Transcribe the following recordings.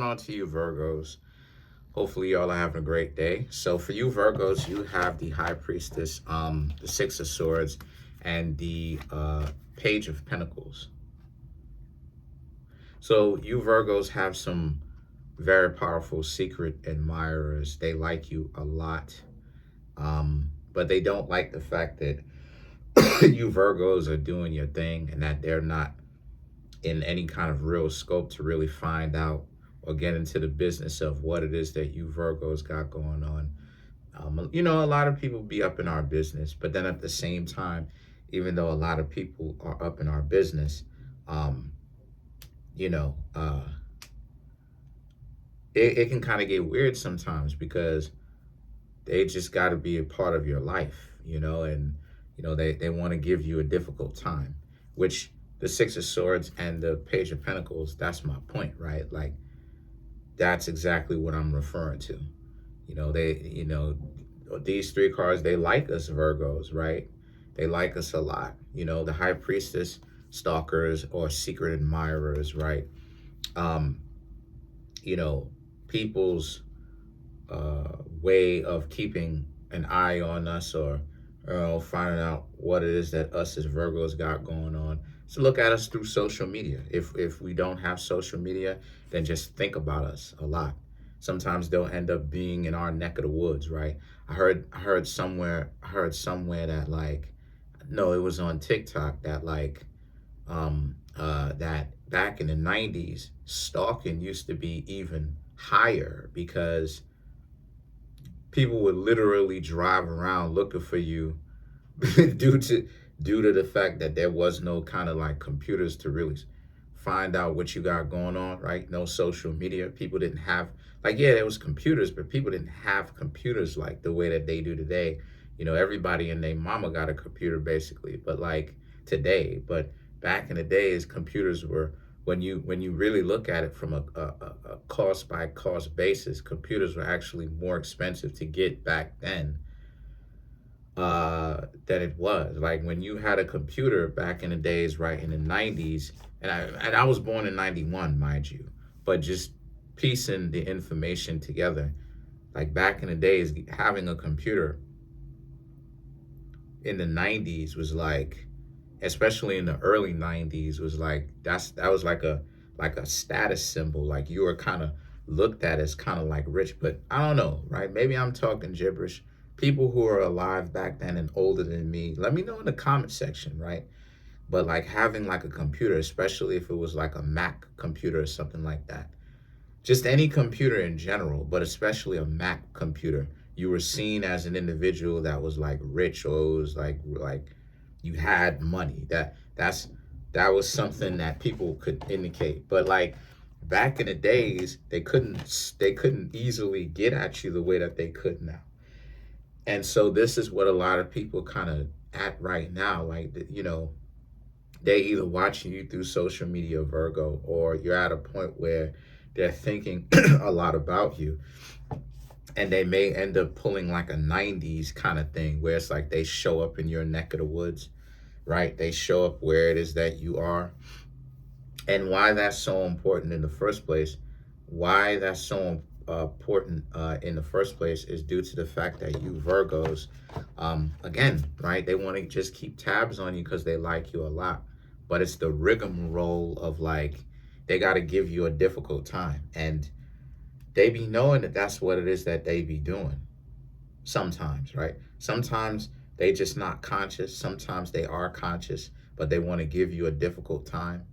On to you, Virgos. Hopefully, y'all are having a great day. So, for you, Virgos, you have the High Priestess, the Six of Swords, and the Page of Pentacles. So, you Virgos have some very powerful secret admirers. They like you a lot, but they don't like the fact that you Virgos are doing your thing and that they're not in any kind of real scope to really find out or get into the business of what it is that you Virgos got going on. A lot of people be up in our business, but then at the same time, even though a lot of people are up in our business, um, you know, uh, it can kind of get weird sometimes because they just got to be a part of your life, and they want to give you a difficult time, which the Six of Swords and the Page of Pentacles, that's my point, right? Like, that's exactly what I'm referring to. These three cards, they like us Virgos, right? They like us a lot. The High Priestess, stalkers or secret admirers, right? Um, people's way of keeping an eye on us or finding out what it is that us as Virgos got going on. So look at us through social media. If we don't have social media, then just think about us a lot. Sometimes they'll end up being in our neck of the woods, right? I heard somewhere that, like, no, it was on TikTok that, like, that back in the 90s, stalking used to be even higher because people would literally drive around looking for you due to the fact that there was no kind of like computers to really find out what you got going on, right? No social media. People didn't have, like, yeah, there was computers, but people didn't have computers like the way that they do today. Everybody and their mama got a computer basically, but like today. But back in the days, computers were, when you really look at it from a cost by cost basis, computers were actually more expensive to get back then than it was. Like when you had a computer back in the days, right, in the 90s, and I was born in 91, mind you, but just piecing the information together, like back in the days, having a computer in the 90s was like, especially in the early 90s, was like, that was like a status symbol. Like you were kind of looked at as kind of like rich. But I don't know, right? Maybe I'm talking gibberish. People who are alive back then and older than me, let me know in the comment section, right? But like having like a computer, especially if it was like a Mac computer or something like that, just any computer in general, but especially a Mac computer, you were seen as an individual that was like rich, or it was like you had money. That was something that people could indicate. But like back in the days, they couldn't easily get at you the way that they could now. And so this is what a lot of people kind of at right now, like, they either watching you through social media, Virgo, or you're at a point where they're thinking a lot about you, and they may end up pulling like a 90s kind of thing where it's like they show up in your neck of the woods, right? They show up where it is that you are. And why that's so important in the first place, why that's so important in the first place is due to the fact that you Virgos, again, right, they want to just keep tabs on you because they like you a lot. But it's the rigmarole of like, they got to give you a difficult time. And they be knowing that that's what it is that they be doing sometimes, right? Sometimes they just not conscious. Sometimes they are conscious, but they want to give you a difficult time.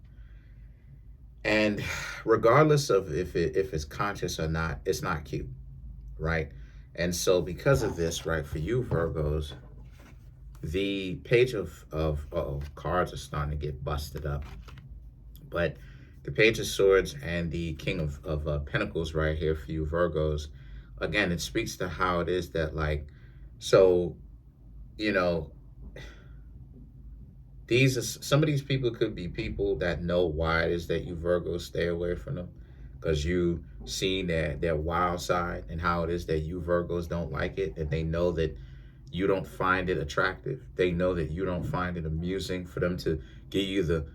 And regardless of if it's conscious or not, it's not cute, right? And so because of this, right, for you Virgos, the page of cards are starting to get busted up. But the Page of Swords and the King of Pentacles right here for you Virgos, again, it speaks to how it is that, like, so, you know, some of these people could be people that know why it is that you Virgos stay away from them, because you seen their wild side and how it is that you Virgos don't like it, and they know that you don't find it attractive. They know that you don't find it amusing for them to give you the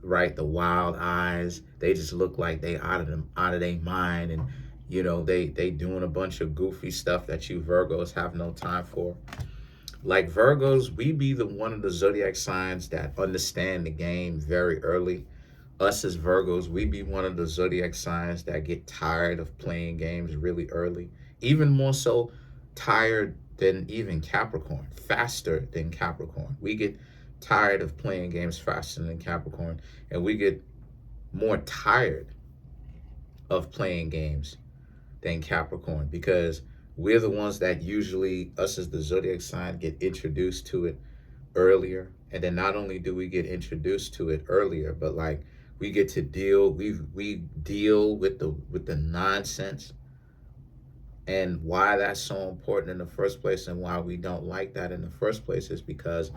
right? The wild eyes. They just look like they out of their mind, and they doing a bunch of goofy stuff that you Virgos have no time for. Like Virgos, we be the one of the zodiac signs that understand the game very early. Us as Virgos, we be one of the zodiac signs that get tired of playing games really early. Even more so tired than even Capricorn, faster than Capricorn. We get tired of playing games faster than Capricorn, and we get more tired of playing games than Capricorn because we're the ones that usually, us as the zodiac sign, get introduced to it earlier. And then not only do we get introduced to it earlier, but like we get to we deal with the nonsense. And why that's so important in the first place and why we don't like that in the first place is because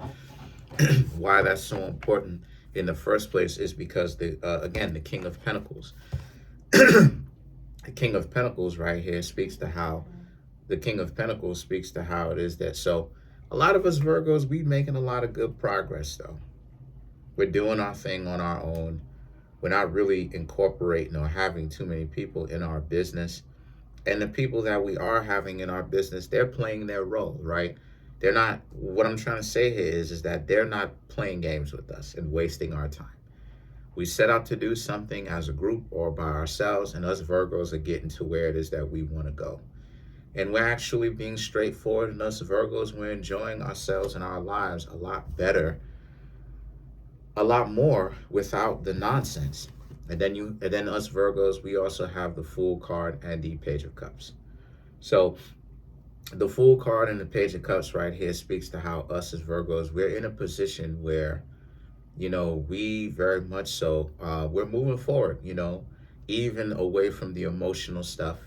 why that's so important in the first place is because the King of Pentacles, the King of Pentacles right here speaks to how the King of Pentacles speaks to how it is that so a lot of us Virgos, we making a lot of good progress though. We're doing our thing on our own. We're not really incorporating or having too many people in our business. And the people that we are having in our business, they're playing their role, right? They're not, what I'm trying to say here is that they're not playing games with us and wasting our time. We set out to do something as a group or by ourselves, and us Virgos are getting to where it is that we want to go. And we're actually being straightforward, and us Virgos, we're enjoying ourselves and our lives a lot better, a lot more without the nonsense. And then us Virgos, we also have the Fool card and the Page of Cups. So the Fool card and the Page of Cups right here speaks to how us as Virgos, we're in a position where, we very much so, we're moving forward, even away from the emotional stuff.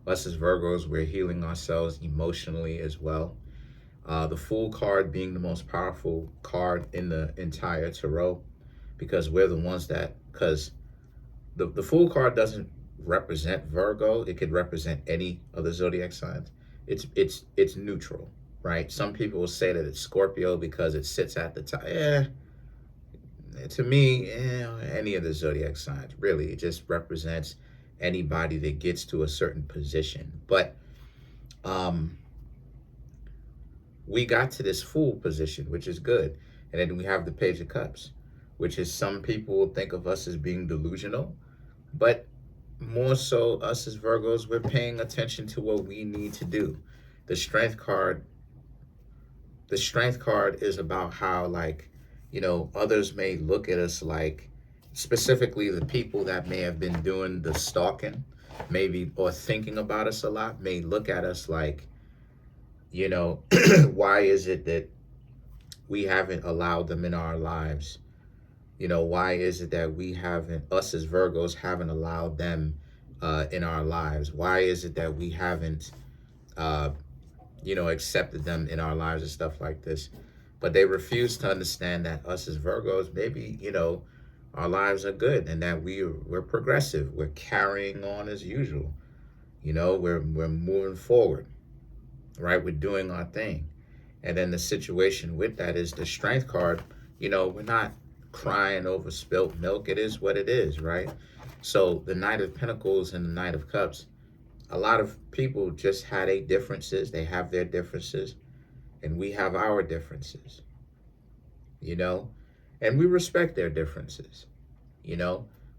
Us as Virgos, we're healing ourselves emotionally as well. The Fool card being the most powerful card in the entire tarot because we're the ones that, because the Fool card doesn't represent Virgo. It could represent any of the zodiac signs. It's neutral, right? Some people will say that it's Scorpio because it sits at the top. To me, any of the zodiac signs, really. It just represents anybody that gets to a certain position. But we got to this Fool position, which is good. And then we have the Page of Cups, which is some people think of us as being delusional. But more so, us as Virgos, we're paying attention to what we need to do. The Strength card is about how, like, others may look at us like, specifically the people that may have been doing the stalking, maybe, or thinking about us a lot, may look at us like, why is it that we haven't allowed them in our lives? Why is it that us as Virgos haven't allowed them in our lives? Why is it that we haven't, accepted them in our lives and stuff like this? But they refuse to understand that us as Virgos, maybe, our lives are good and that we're progressive. We're carrying on as usual. We're moving forward, right? We're doing our thing. And then the situation with that is the Strength card, we're not crying over spilt milk. It is what it is, right? So the Knight of Pentacles and the Knight of Cups, a lot of people just had their differences. They have their differences, and we have our differences, and we respect their differences,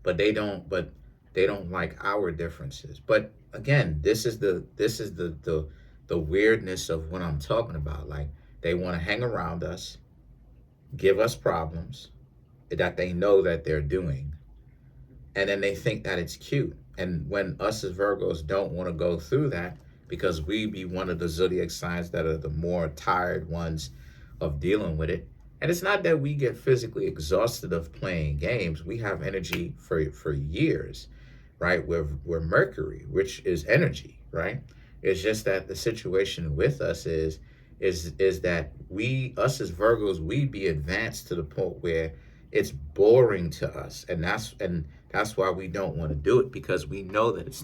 but they don't like our differences. But again, this is the weirdness of what I'm talking about. Like, they want to hang around us, give us problems that they know that they're doing, and then they think that it's cute. And when us as Virgos don't want to go through that, because we be one of the zodiac signs that are the more tired ones of dealing with it. And it's not that we get physically exhausted of playing games. We have energy for years, right? We're Mercury, which is energy, right? It's just that the situation with us is that us as Virgos, we be advanced to the point where it's boring to us, and that's why we don't want to do it, because we know that it's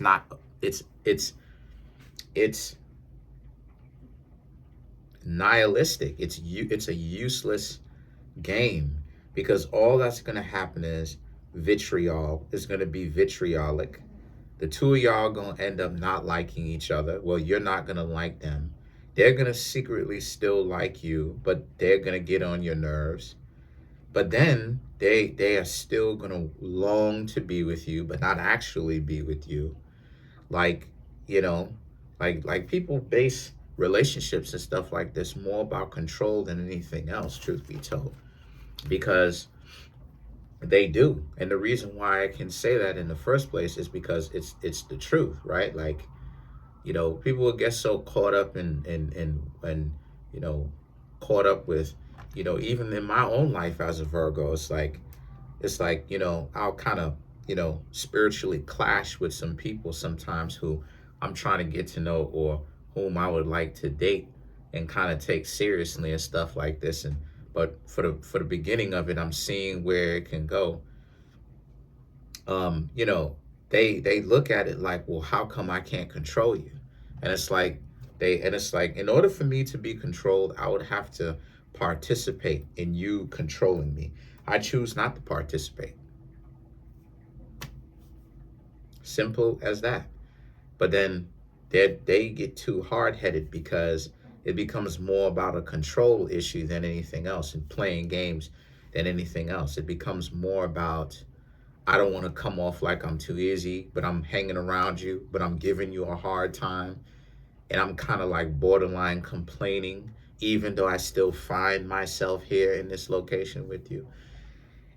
nihilistic. It's a useless game, because all that's going to happen is vitriol is going to be vitriolic. The two of y'all going to end up not liking each other. Well, you're not going to like them. They're going to secretly still like you, but they're going to get on your nerves. But then they are still going to long to be with you, but not actually be with you. Like, you know, like people base relationships and stuff like this more about control than anything else, truth be told, because they do. And the reason why I can say that in the first place is because it's the truth, right? Like, people will get so caught up in you know, caught up with, even in my own life as a Virgo, it's like, I'll kind of, spiritually clash with some people sometimes who I'm trying to get to know, or whom I would like to date and kind of take seriously and stuff like this. And but for the beginning of it, I'm seeing where it can go. um, you know, they look at it like, well, how come I can't control you? And it's like in order for me to be controlled, I would have to participate in you controlling me. I choose not to participate. Simple as that. But then they get too hard-headed because it becomes more about a control issue than anything else, and playing games than anything else. It becomes more about, I don't want to come off like I'm too easy, but I'm hanging around you, but I'm giving you a hard time. And I'm kind of like borderline complaining, even though I still find myself here in this location with you.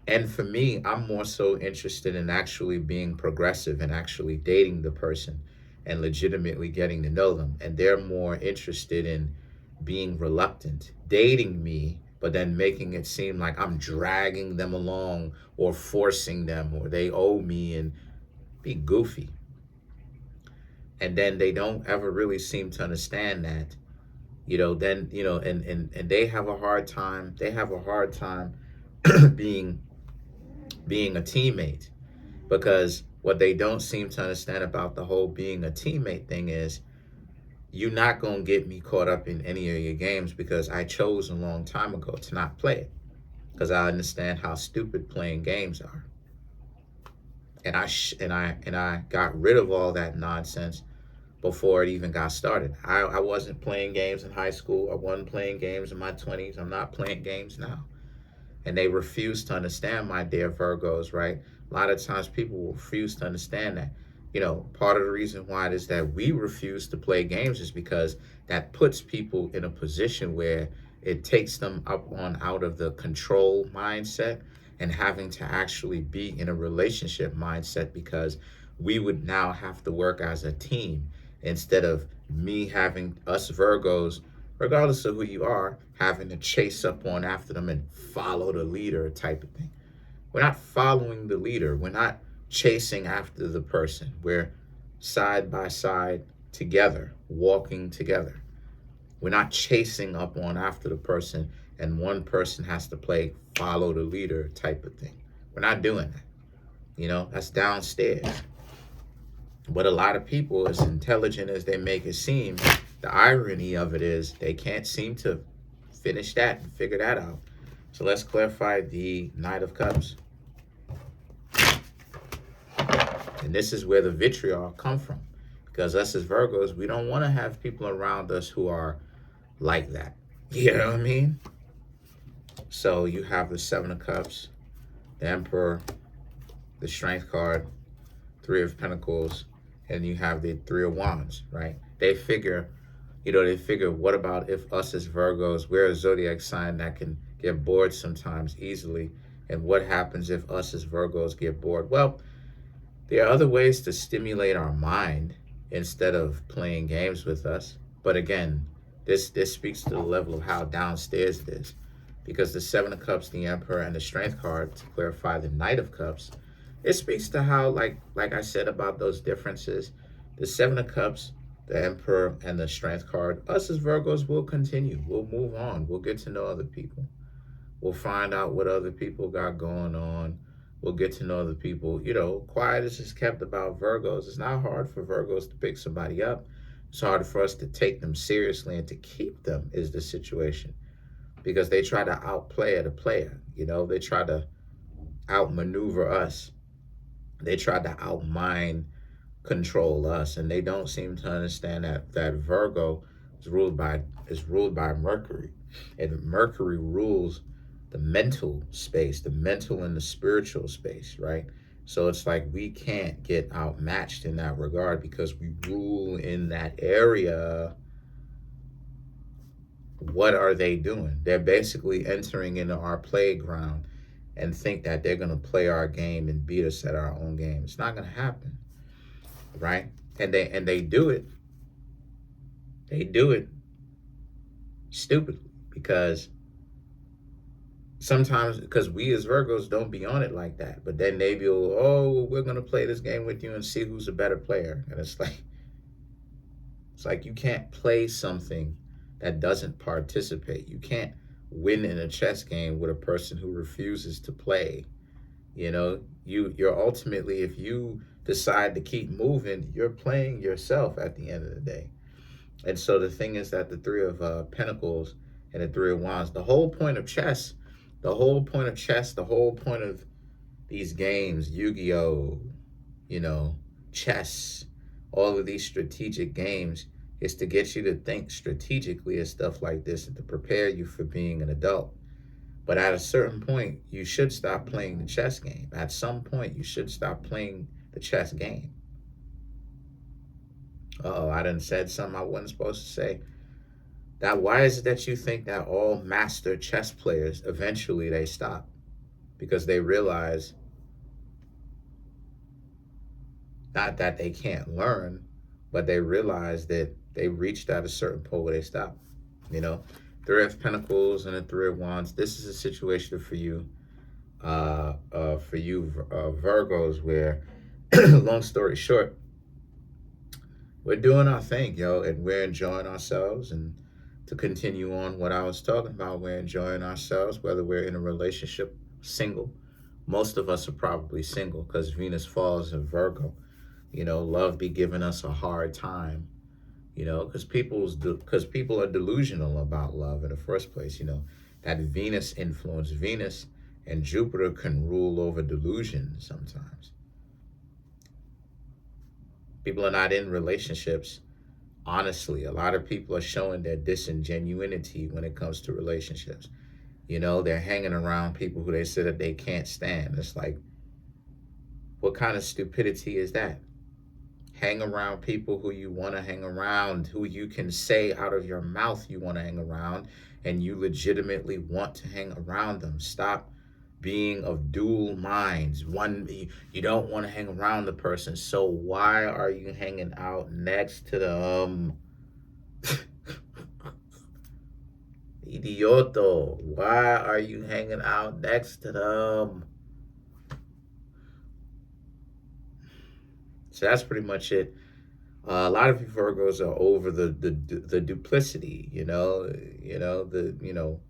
And for me, I'm more so interested in actually being progressive and actually dating the person and legitimately getting to know them. And they're more interested in being reluctant, dating me, but then making it seem like I'm dragging them along or forcing them, or they owe me, and be goofy. And then they don't ever really seem to understand that, then, and they have a hard time being a teammate, because what they don't seem to understand about the whole being a teammate thing is, you're not going to get me caught up in any of your games, because I chose a long time ago to not play it, because I understand how stupid playing games are. And I got rid of all that nonsense before it even got started. I wasn't playing games in high school. I wasn't playing games in my 20s. I'm not playing games now. And they refuse to understand, my dear Virgos, right? A lot of times people will refuse to understand that. Part of the reason why it is that we refuse to play games is because that puts people in a position where it takes them up on out of the control mindset and having to actually be in a relationship mindset, because we would now have to work as a team, instead of me having us Virgos, regardless of who you are, having to chase up on after them and follow the leader type of thing. We're not following the leader. We're not chasing after the person. We're side by side together, walking together. We're not chasing up on after the person and one person has to play follow the leader type of thing. We're not doing that. That's downstairs. But a lot of people, as intelligent as they make it seem, the irony of it is they can't seem to finish that and figure that out. So let's clarify the Knight of Cups. And this is where the vitriol come from. Because us as Virgos, we don't want to have people around us who are like that. You know what I mean? So you have the Seven of Cups, the Emperor, the Strength card, Three of Pentacles, and you have the Three of Wands, right? They figure, what about if us as Virgos, we're a zodiac sign that can get bored sometimes easily. And what happens if us as Virgos get bored? Well, there are other ways to stimulate our mind instead of playing games with us. But again, this speaks to the level of how downstairs it is. Because the Seven of Cups, the Emperor, and the Strength card, to clarify the Knight of Cups, it speaks to how, like I said about those differences, the Seven of Cups, the Emperor, and the Strength card, us as Virgos will continue. We'll move on. We'll get to know other people. We'll find out what other people got going on. We'll get to know other people. Quiet is just kept about Virgos. It's not hard for Virgos to pick somebody up. It's hard for us to take them seriously and to keep them is the situation. because they try to outplay the player. You know, they try to outmaneuver us. They try to outmind control us, and they don't seem to understand that Virgo is ruled by Mercury, and Mercury rules the mental space, the mental and the spiritual space, right? So it's like we can't get outmatched in that regard because we rule in that area. What are they doing? They're basically entering into our playground and think that they're going to play our game and beat us at our own game. It's not going to happen, right? And they do it. They do it stupidly because sometimes because we as Virgos don't be on it like that. But then they be, oh, we're going to play this game with you and see who's a better player. And it's like you can't play something that doesn't participate. You can't win in a chess game with a person who refuses to play. You know, you're ultimately, if you decide to keep moving, you're playing yourself at the end of the day. And so the thing is that the Three of Pentacles and the Three of Wands, the whole point of chess, the whole point of chess, the whole point of these games, Yu-Gi-Oh, you know, chess, all of these strategic games is to get you to think strategically and stuff like this and to prepare you for being an adult. But at a certain point, you should stop playing the chess game. At some point, you should stop playing the chess game. Uh-oh, I done said something I wasn't supposed to say. That why is it that you think that all master chess players eventually they stop? Because they realize not that they can't learn, but they realize that they reached at a certain point where they stop. You know, Three of Pentacles and the Three of Wands. This is a situation for you, Virgos, where, long story short, we're doing our thing, yo, and we're enjoying ourselves. And to continue on what I was talking about, we're enjoying ourselves, whether we're in a relationship, single. Most of us are probably single because Venus falls in Virgo. You know, love be giving us a hard time. You know, because people are delusional about love in the first place. You know, that Venus influence, Venus and Jupiter can rule over delusion sometimes. People are not in relationships. Honestly, a lot of people are showing their disingenuity when it comes to relationships. You know, they're hanging around people who they say that they can't stand. It's like, what kind of stupidity is that? Hang around people who you want to hang around, who you can say out of your mouth you want to hang around, and you legitimately want to hang around them. Stop being of dual minds. One, you don't want to hang around the person, so why are you hanging out next to them? Idioto, why are you hanging out next to them? So that's pretty much it. A lot of you Virgos are over the duplicity,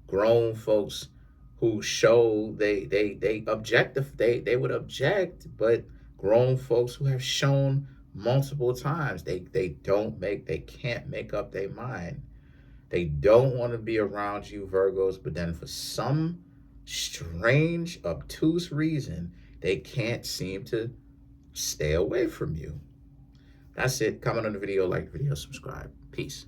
grown folks who show they objective they would object, but grown folks who have shown multiple times they can't make up their mind. They don't want to be around you Virgos, but then for some strange obtuse reason they can't seem to stay away from you. That's it. Comment on the video, like the video, subscribe. Peace.